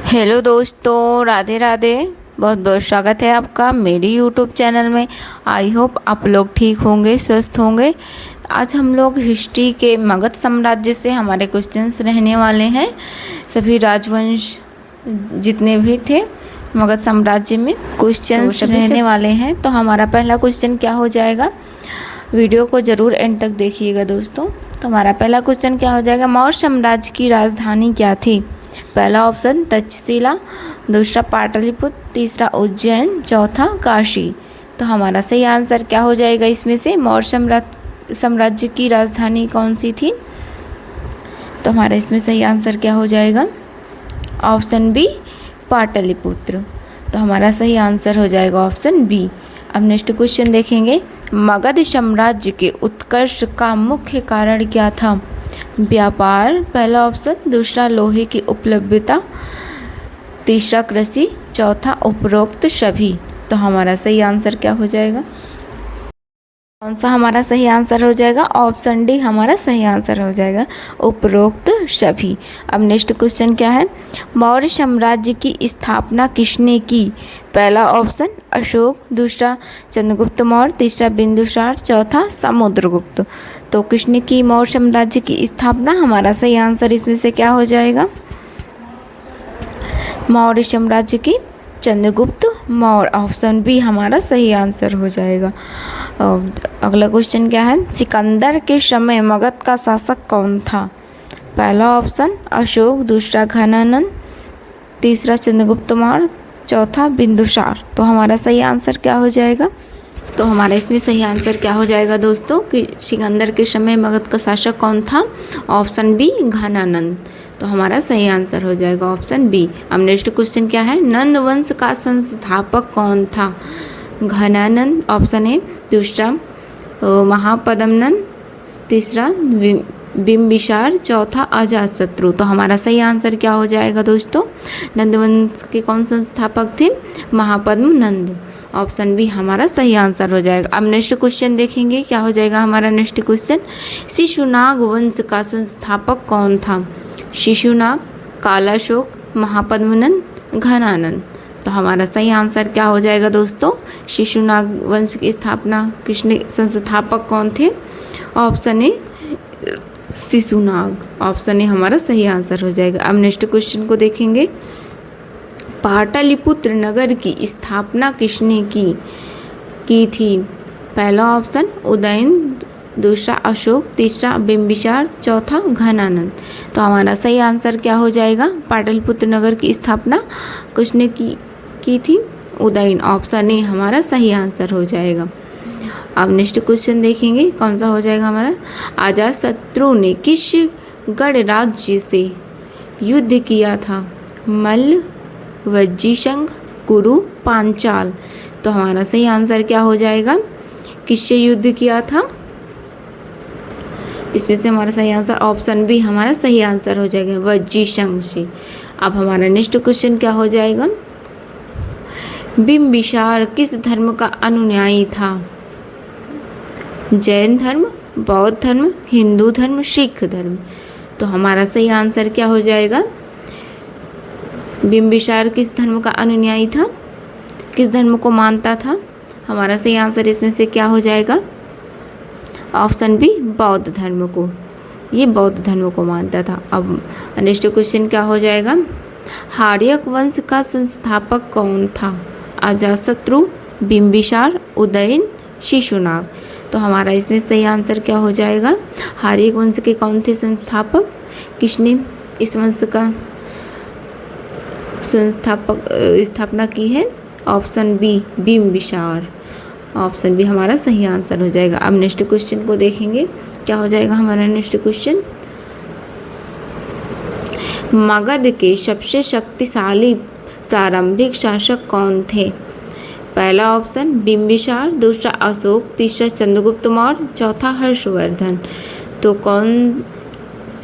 Hello दोस्तों, राधे राधे। बहुत बहुत स्वागत है आपका मेरी यूट्यूब चैनल में। आई होप आप लोग ठीक होंगे, स्वस्थ होंगे। आज हम लोग हिस्ट्री के मगध साम्राज्य से हमारे क्वेश्चंस रहने वाले हैं। सभी राजवंश जितने भी थे मगध साम्राज्य में क्वेश्चंस रहने वाले हैं। तो हमारा पहला क्वेश्चन क्या हो जाएगा, वीडियो को ज़रूर एंड तक देखिएगा दोस्तों। तो हमारा पहला क्वेश्चन क्या हो जाएगा, मौर्य साम्राज्य की राजधानी क्या थी? पहला ऑप्शन तक्षशिला, दूसरा पाटलिपुत्र, तीसरा उज्जैन, चौथा काशी। तो हमारा सही आंसर क्या हो जाएगा इसमें से, मौर्य साम्राज्य की राजधानी कौन सी थी? तो हमारा इसमें सही आंसर क्या हो जाएगा, ऑप्शन बी पाटलिपुत्र। तो हमारा सही आंसर हो जाएगा ऑप्शन बी। अब नेक्स्ट क्वेश्चन देखेंगे, मगध साम्राज्य के उत्कर्ष का मुख्य कारण क्या था? व्यापार पहला ऑप्शन, दूसरा लोहे की उपलब्धता, तीसरा कृषि, चौथा उपरोक्त सभी। तो हमारा सही आंसर क्या हो जाएगा, कौन सा हमारा सही आंसर हो जाएगा? ऑप्शन डी हमारा सही आंसर हो जाएगा, उपरोक्त सभी। अब नेक्स्ट क्वेश्चन क्या है, मौर्य साम्राज्य की स्थापना किसने की? पहला ऑप्शन अशोक, दूसरा चंद्रगुप्त मौर्य, तीसरा बिंदुसार, चौथा समुद्रगुप्त। तो किसने की मौर्य साम्राज्य की स्थापना? हमारा सही आंसर इसमें से क्या हो जाएगा, मौर्य साम्राज्य की चंद्रगुप्त मौर्य। ऑप्शन बी हमारा सही आंसर हो जाएगा। अगला क्वेश्चन क्या है, सिकंदर के समय मगध का शासक कौन था? पहला ऑप्शन अशोक, दूसरा घनानंद, तीसरा चंद्रगुप्त मौर्य, चौथा बिंदुसार। तो हमारा सही आंसर क्या हो जाएगा, तो हमारा इसमें सही आंसर क्या हो जाएगा दोस्तों कि सिकंदर के समय मगध का शासक कौन था? Option B Ghananand. तो हमारा सही आंसर हो जाएगा ऑप्शन बी। अब नेक्स्ट क्वेश्चन क्या है, नंद वंश का संस्थापक कौन था? घनानंद ऑप्शन ए, दूसरा महापद्मनंद, तीसरा बिंबिसार, चौथा अजातशत्रु। तो हमारा सही आंसर क्या हो जाएगा दोस्तों, नंदवंश के कौन संस्थापक थे? महापद्मनंद। ऑप्शन बी हमारा सही आंसर हो जाएगा। अब नेक्स्ट क्वेश्चन देखेंगे क्या हो जाएगा हमारा नेक्स्ट क्वेश्चन, शिशुनाग वंश का संस्थापक कौन था? शिशुनाग, कालाशोक, महापद्मनंद, घनानंद। तो हमारा सही आंसर क्या हो जाएगा दोस्तों, शिशुनाग वंश की स्थापना किसने, संस्थापक कौन थे? Option A Shishunaga. Option A हमारा सही आंसर हो जाएगा। अब नेक्स्ट क्वेश्चन को देखेंगे, पाटलिपुत्र नगर की स्थापना किसने की थी? पहला ऑप्शन उदयन, दूसरा अशोक, तीसरा बिंबिसार, चौथा घनानंद। तो हमारा सही आंसर क्या हो जाएगा, पाटलिपुत्र नगर की स्थापना किसने की थी? उदयन। ऑप्शन ए हमारा सही आंसर हो जाएगा। अब नेक्स्ट क्वेश्चन देखेंगे कौन सा हो जाएगा हमारा, अजातशत्रु ने किस गढ़ राज्य से युद्ध किया था? मल्ल, वज्जीशंग, कुरु, पांचाल। तो हमारा सही आंसर क्या हो जाएगा, किससे युद्ध किया था? इसमें से हमारा सही आंसर ऑप्शन बी हमारा सही आंसर हो जाएगा, वज्जीशंग से। अब हमारा नेक्स्ट क्वेश्चन क्या हो जाएगा, बिंबिसार किस धर्म का अनुयायी था? जैन धर्म, बौद्ध धर्म, हिंदू धर्म, सिख धर्म। तो हमारा सही आंसर क्या हो जाएगा, बिंबिसार किस धर्म का अनुयायी था, किस धर्म को मानता था? हमारा सही आंसर इसमें से क्या हो जाएगा, ऑप्शन बी बौद्ध धर्म को, ये बौद्ध धर्म को मानता था। अब नेक्स्ट क्वेश्चन क्या हो जाएगा, हार्यक वंश का संस्थापक कौन था? अजातशत्रु, बिंबिसार, उदयन, शिशुनाग। तो हमारा इसमें सही आंसर क्या हो जाएगा, हार्यक वंश के कौन थे संस्थापक, किसने इस वंश का स्थापना की है? Option B Bimbisara. Option B हमारा सही आंसर हो जाएगा। अब नेक्स्ट क्वेश्चन को देखेंगे क्या हो जाएगा हमारा नेक्स्ट क्वेश्चन, मगध के सबसे शक्तिशाली प्रारंभिक शासक कौन थे? पहला ऑप्शन बिंबिसार, दूसरा अशोक, तीसरा चंद्रगुप्त मौर्य, चौथा हर्षवर्धन। तो कौन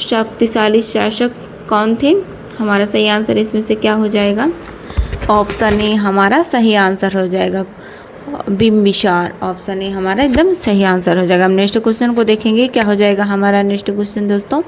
शक्तिशाली शासक कौन थे? हमारा सही आंसर इसमें से क्या हो जाएगा, ऑप्शन ए हमारा सही आंसर हो जाएगा, बिंबिसार। ऑप्शन ए हमारा एकदम सही आंसर हो जाएगा। हम नेक्स्ट क्वेश्चन को देखेंगे क्या हो जाएगा हमारा नेक्स्ट क्वेश्चन दोस्तों,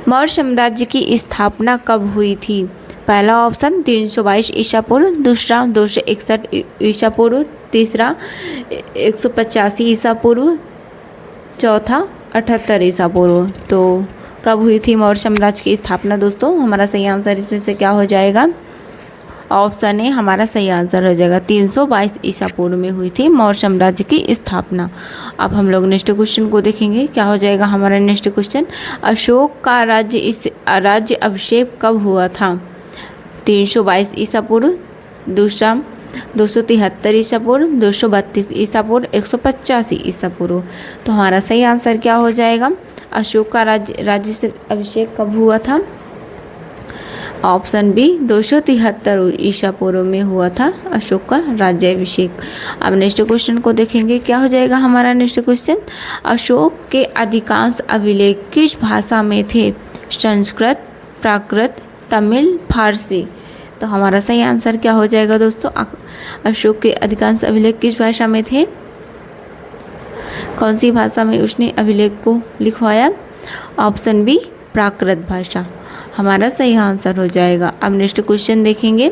मौर्य साम्राज्य की स्थापना कब हुई थी? पहला ऑप्शन 322 ईसा पूर्व, दूसरा 261 ईसा पूर्व, तीसरा 185 ईसा पूर्व, चौथा 78 ईसा पूर्व। तो कब हुई थी मौर्य साम्राज्य की स्थापना दोस्तों? हमारा सही आंसर इसमें से क्या हो जाएगा? ऑप्शन ए हमारा सही आंसर हो जाएगा। 322 ईसा पूर्व में हुई थी मौर्य साम्राज्य की स्थापना। अब हम लोग नेक्स्ट क्वेश्चन को देखेंगे, क्या हो जाएगा हमारा नेक्स्ट क्वेश्चन। अशोक का राज्य अभिषेक कब हुआ था? 322 ईसा पूर्व, दूसरा 273 ईसा पूर्व, 232 ईसा पूर्व, 185 ईसा पूर्व। तो हमारा सही आंसर क्या हो जाएगा? अशोक का राज्य से अभिषेक कब हुआ था? ऑप्शन बी 273 ईसा पूर्व में हुआ था अशोक का राज्याभिषेक। अब नेक्स्ट क्वेश्चन को देखेंगे, क्या हो जाएगा हमारा नेक्स्ट क्वेश्चन। अशोक के अधिकांश अभिलेख किस भाषा में थे? संस्कृत, प्राकृत, तमिल, फारसी। तो हमारा सही आंसर क्या हो जाएगा दोस्तों? अशोक के अधिकांश अभिलेख किस भाषा में थे? कौन सी भाषा में उसने अभिलेख को लिखवाया? ऑप्शन बी प्राकृत भाषा हमारा सही आंसर हो जाएगा। अब नेक्स्ट क्वेश्चन देखेंगे,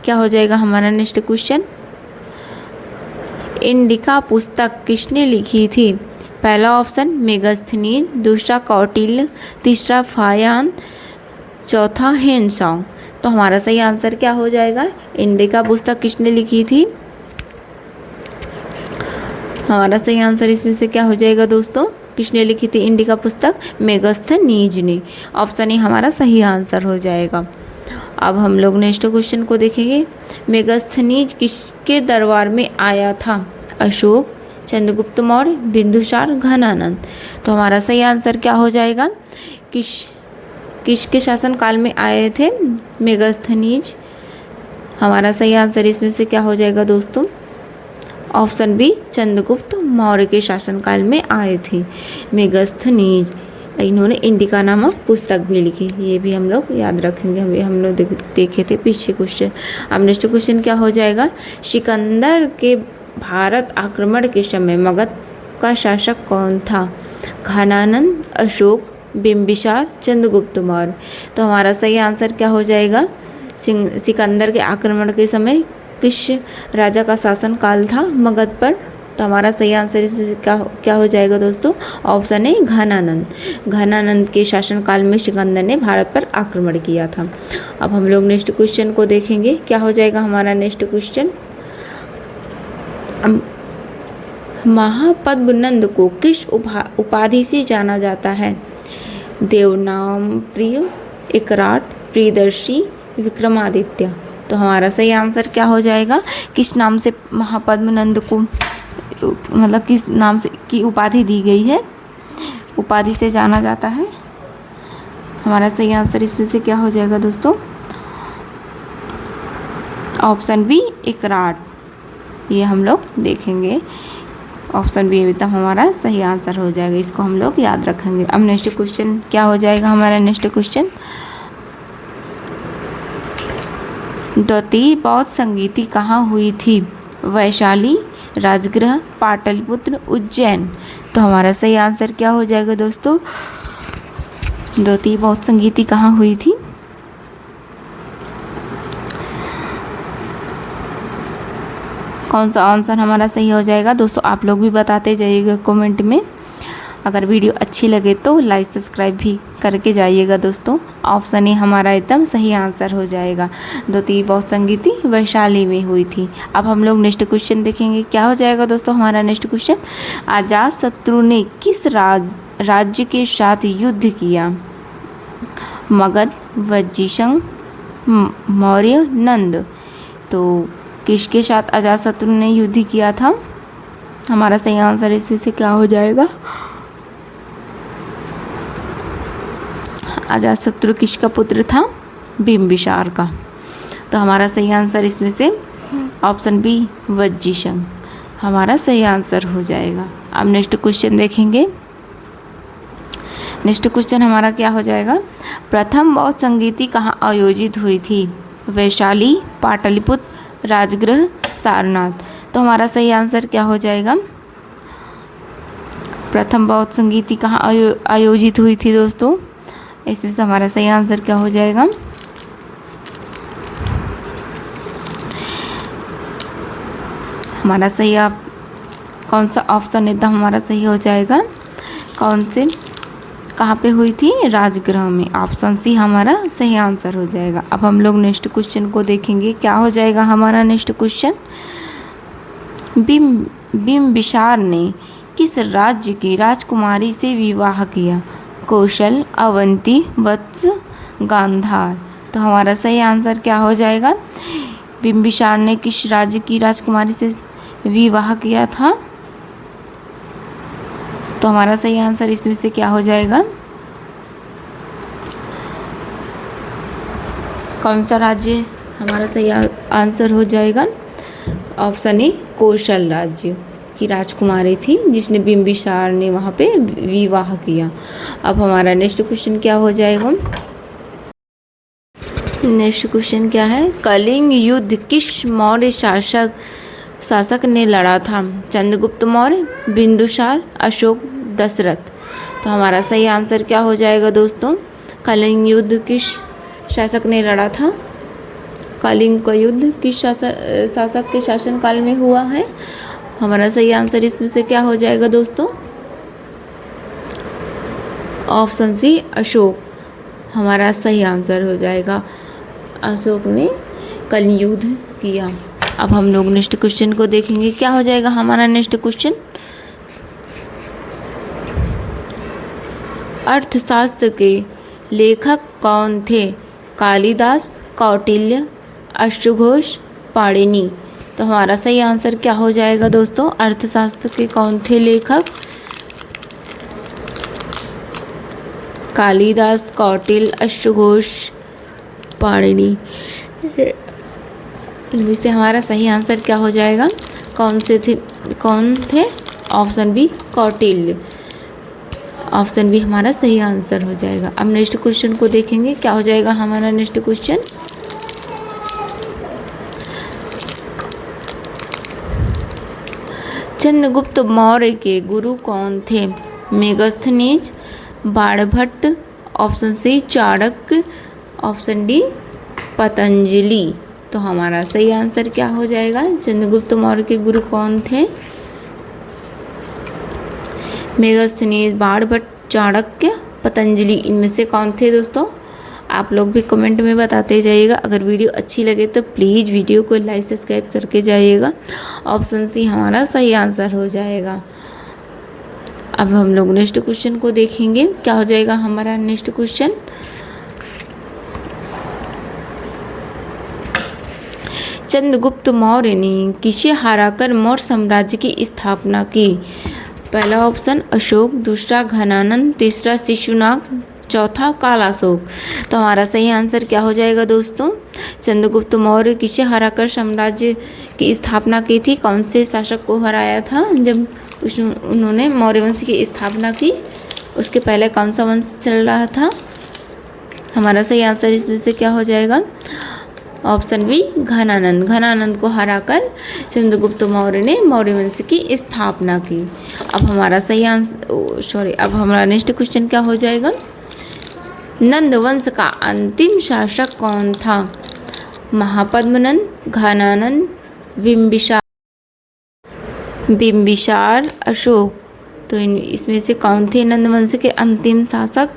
क्या हो जाएगा हमारा नेक्स्ट क्वेश्चन। इंडिका पुस्तक किसने लिखी थी? पहला ऑप्शन मेगस्थनीज, दूसरा कौटिल्य, तीसरा फायान, चौथा हेनसोंग। तो हमारा सही आंसर क्या हो जाएगा? इंडिका पुस्तक किसने लिखी थी? हमारा सही आंसर इसमें से क्या हो जाएगा दोस्तों? किसने लिखी थी इंडिका पुस्तक? मेगस्थनीज ने। ऑप्शन ए हमारा सही आंसर हो जाएगा। अब हम लोग नेक्स्ट क्वेश्चन को देखेंगे, मेगस्थनीज किसके दरबार में आया था? अशोक, चंद्रगुप्त मौर्य, बिंदुसार, घनानंद। तो हमारा सही आंसर क्या हो जाएगा? किसके शासनकाल में आए थे मेगस्थनीज? हमारा सही आंसर इसमें से क्या हो जाएगा दोस्तों? ऑप्शन बी चंद्रगुप्त मौर्य के शासनकाल में आए थे मेगस्थनीज। इन्होंने इंडिका नामक पुस्तक भी लिखी, ये भी हम लोग याद रखेंगे, हम लोग देखे थे पीछे क्वेश्चन। अब नेक्स्ट क्वेश्चन क्या हो जाएगा। सिकंदर के भारत आक्रमण के समय मगध का शासक कौन था? घनानंद, अशोक, बिंबिसार, चंद्रगुप्त मौर्य। तो हमारा सही आंसर क्या हो जाएगा? सिकंदर के आक्रमण के समय किस राजा का शासन काल था मगध पर? तो हमारा सही आंसर क्या हो जाएगा दोस्तों? Option A Ghananand. घनानंद के शासनकाल में सिकंदर ने भारत पर आक्रमण किया था। अब हम लोग नेक्स्ट क्वेश्चन को देखेंगे, क्या हो जाएगा हमारा नेक्स्ट क्वेश्चन। महापद्मनंद को किस उपाधि से जाना जाता है? देवनाम प्रिय, एकराट, प्रियदर्शी, विक्रमादित्य। तो हमारा सही आंसर क्या हो जाएगा? किस नाम से महापद्मनंद को, मतलब किस नाम से की उपाधि दी गई है, उपाधि से जाना जाता है? हमारा सही आंसर इसमें से क्या हो जाएगा दोस्तों? ऑप्शन बी एकराट। ये हम लोग देखेंगे, ऑप्शन बी तब हमारा सही आंसर हो जाएगा, इसको हम लोग याद रखेंगे। अब नेक्स्ट क्वेश्चन क्या हो जाएगा हमारा नेक्स्ट क्वेश्चन। द्वितीय बौद्ध संगीति कहाँ हुई थी? वैशाली, राजगृह, पाटलिपुत्र, उज्जैन। तो हमारा सही आंसर क्या हो जाएगा दोस्तों? द्वितीय बौद्ध संगीति कहाँ हुई थी? कौन सा आंसर हमारा सही हो जाएगा दोस्तों? आप लोग भी बताते जाइएगा कमेंट में। अगर वीडियो अच्छी लगे तो लाइक सब्सक्राइब भी करके जाइएगा दोस्तों। ऑप्शन ए हमारा एकदम सही आंसर हो जाएगा। द्वितीय बौद्ध संगीति वैशाली में हुई थी। अब हम लोग नेक्स्ट क्वेश्चन देखेंगे, क्या हो जाएगा दोस्तों हमारा नेक्स्ट क्वेश्चन। अजातशत्रु ने किस राज्य के साथ युद्ध किया? मगध, वज्जीशंग, मौर्य, नंद। तो किसके साथ अजातशत्रु ने युद्ध किया था? हमारा सही आंसर इसमें से क्या हो जाएगा? अजातशत्रु किसका पुत्र था? बिंबिसार का। तो हमारा सही आंसर इसमें से ऑप्शन बी वज्जीशंग हमारा सही आंसर हो जाएगा। अब नेक्स्ट क्वेश्चन देखेंगे। नेक्स्ट क्वेश्चन हमारा क्या हो जाएगा। प्रथम बौद्ध संगीति कहाँ आयोजित हुई थी? वैशाली, पाटलिपुत्र, राजगृह, सारनाथ। तो हमारा सही आंसर क्या हो जाएगा। प्रथम बौद्ध संगीति कहाँ आयोजित हुई थी दोस्तों? इसमें से हमारा सही आंसर क्या हो जाएगा। हमारा सही आप कौन सा ऑप्शन एकदम हमारा सही हो जाएगा? कौन से कहाँ पे हुई थी? राजगृह में। ऑप्शन सी हमारा सही आंसर हो जाएगा। अब हम लोग नेक्स्ट क्वेश्चन को देखेंगे। क्या हो जाएगा हमारा नेक्स्ट क्वेश्चन? बिम्बिसार ने किस राज्य की राजकुमारी से विवाह किया? कौशल, अवंती, वत्स, गांधार। तो हमारा सही आंसर क्या हो जाएगा? बिम्बिसार ने किस राज्य की राजकुमारी से विवाह किया था? तो हमारा सही आंसर इसमें से क्या हो जाएगा? कौन सा राज्य हमारा सही आंसर हो जाएगा? ऑप्शन ए कौशल राज्य की राजकुमारी थी जिसने बिम्बिसार ने वहाँ पे विवाह किया। अब हमारा नेक्स्ट क्वेश्चन क्या हो जाएगा? नेक्स्ट क्वेश्चन क्या है? कलिंग युद्ध किस मौर्य शासक ने लड़ा था? चंद्रगुप्त मौर्य, बिंदुसार, अशोक, दशरथ। तो हमारा सही आंसर क्या हो जाएगा दोस्तों? कलिंग युद्ध किस शासक ने लड़ा था? कलिंग का युद्ध किस शासक के शासनकाल में हुआ है? हमारा सही आंसर इसमें से क्या हो जाएगा दोस्तों? ऑप्शन सी अशोक हमारा सही आंसर हो जाएगा। अशोक ने कलिंग युद्ध किया। अब हम लोग नेक्स्ट क्वेश्चन को देखेंगे। क्या हो जाएगा हमारा नेक्स्ट क्वेश्चन? अर्थशास्त्र के लेखक कौन थे? कालिदास, कौटिल्य, अश्वघोष, पाणिनि। तो हमारा सही आंसर क्या हो जाएगा दोस्तों? अर्थशास्त्र के कौन थे लेखक? कालिदास, कौटिल्य, अश्वघोष, पाणिनि। इनमें से हमारा सही आंसर क्या हो जाएगा? कौन थे? Option B Kautilya. Option B हमारा सही आंसर हो जाएगा। अब नेक्स्ट क्वेश्चन को देखेंगे। क्या हो जाएगा हमारा नेक्स्ट क्वेश्चन? चंद्रगुप्त मौर्य के गुरु कौन थे? Megasthenes, Banabhatta, option C Chanakya, option D Patanjali. तो हमारा सही आंसर क्या हो जाएगा? चंद्रगुप्त मौर्य के गुरु कौन थे? मेगस्थनीज, बाणभट्ट, चाणक्य, पतंजलि। इनमें से कौन थे दोस्तों? आप लोग भी कमेंट में बताते जाइएगा। अगर वीडियो अच्छी लगे तो प्लीज़ वीडियो को लाइक सब्सक्राइब करके जाइएगा। ऑप्शन सी हमारा सही आंसर हो जाएगा। अब हम लोग नेक्स्ट क्वेश्चन को देखेंगे। क्या हो जाएगा हमारा नेक्स्ट क्वेश्चन? चंद्रगुप्त मौर्य ने किसे हराकर मौर्य साम्राज्य की स्थापना की? पहला ऑप्शन अशोक, दूसरा घनानंद, तीसरा शिशुनाग, चौथा कालाशोक। तो हमारा सही आंसर क्या हो जाएगा दोस्तों? चंद्रगुप्त मौर्य किसे हराकर साम्राज्य की स्थापना की थी? कौन से शासक को हराया था जब उन्होंने मौर्य वंश की स्थापना की? उसके पहले कौन सा वंश चल रहा था? हमारा सही आंसर इसमें से क्या हो जाएगा? Option B Ghananand. घनानंद को हराकर चंद्रगुप्त मौर्य ने मौर्य वंश की स्थापना की। अब हमारा सही आंसर अब हमारा नेक्स्ट क्वेश्चन क्या हो जाएगा? नंद वंश का अंतिम शासक कौन था? महापद्मनंद, घनानंद, बिम्बिसार, अशोक। तो इसमें से कौन थे नंद वंश के अंतिम शासक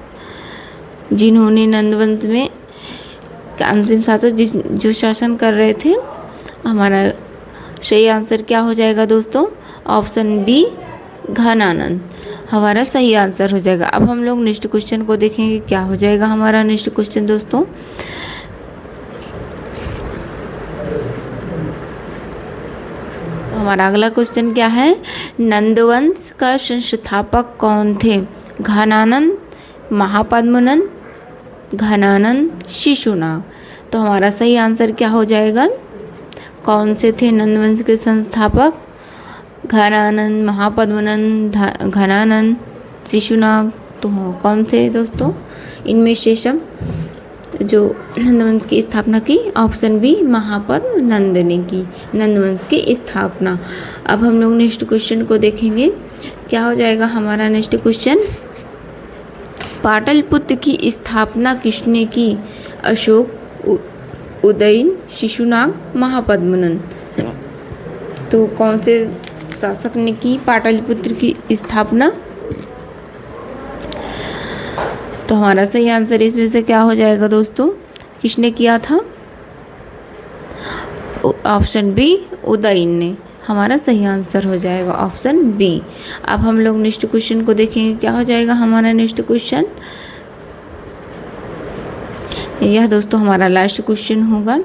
जिन्होंने नंद वंश में अंतिम शासक जो शासन कर रहे थे? हमारा सही आंसर क्या हो जाएगा दोस्तों? ऑप्शन बी घनानंद हमारा सही आंसर हो जाएगा। अब हम लोग नेक्स्ट क्वेश्चन को देखेंगे। क्या हो जाएगा हमारा नेक्स्ट क्वेश्चन दोस्तों? हमारा अगला क्वेश्चन क्या है? नंदवंश का संस्थापक कौन थे? घनानंद, महापद्मनंद, घनानंद, शिशुनाग। तो हमारा सही आंसर क्या हो जाएगा? कौन से थे नंदवंश के संस्थापक? घनानंद, महापद्मनंद, घनानंद, शिशुनाग। तो कौन थे दोस्तों इनमें से सब जो नंदवंश की स्थापना की? ऑप्शन बी महापद्मनंद ने की नंदवंश की स्थापना। अब हम लोग नेक्स्ट क्वेश्चन को देखेंगे। क्या हो जाएगा हमारा नेक्स्ट क्वेश्चन? पाटलिपुत्र की स्थापना किसने की? अशोक, उदयन, शिशुनाग, महापद्मनंद। तो कौन से शासक ने की पाटलिपुत्र की स्थापना? तो हमारा सही आंसर इसमें से क्या हो जाएगा दोस्तों? किसने किया था? ऑप्शन बी, उदयन ने। हमारा सही आंसर हो जाएगा ऑप्शन बी। अब हम लोग नेक्स्ट क्वेश्चन को देखेंगे, क्या हो जाएगा हमारा नेक्स्ट क्वेश्चन। यह दोस्तों हमारा लास्ट क्वेश्चन होगा।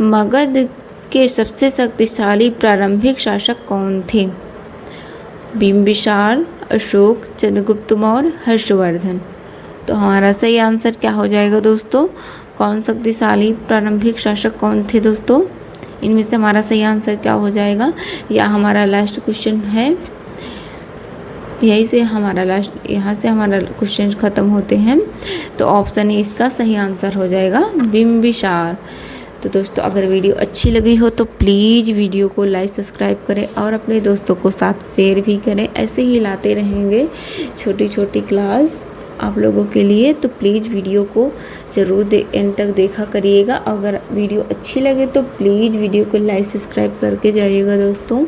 मगध के सबसे शक्तिशाली प्रारंभिक शासक कौन थे? बिंबिसार, अशोक, चंद्रगुप्त मौर्य, हर्षवर्धन। तो हमारा सही आंसर क्या हो जाएगा दोस्तों? कौन शक्तिशाली प्रारंभिक शासक कौन थे दोस्तों? इनमें से हमारा सही आंसर क्या हो जाएगा? या हमारा लास्ट क्वेश्चन है, यही से हमारा लास्ट, यहाँ से हमारा क्वेश्चन ख़त्म होते हैं। तो ऑप्शन ए इसका सही आंसर हो जाएगा बिंबिसार। तो दोस्तों अगर वीडियो अच्छी लगी हो तो प्लीज़ वीडियो को लाइक सब्सक्राइब करें और अपने दोस्तों को साथ शेयर भी करें। ऐसे ही लाते रहेंगे छोटी छोटी क्लास आप लोगों के लिए। तो प्लीज़ वीडियो को ज़रूर एंड तक देखा करिएगा। अगर वीडियो अच्छी लगे तो प्लीज़ वीडियो को लाइक सब्सक्राइब करके जाइएगा दोस्तों।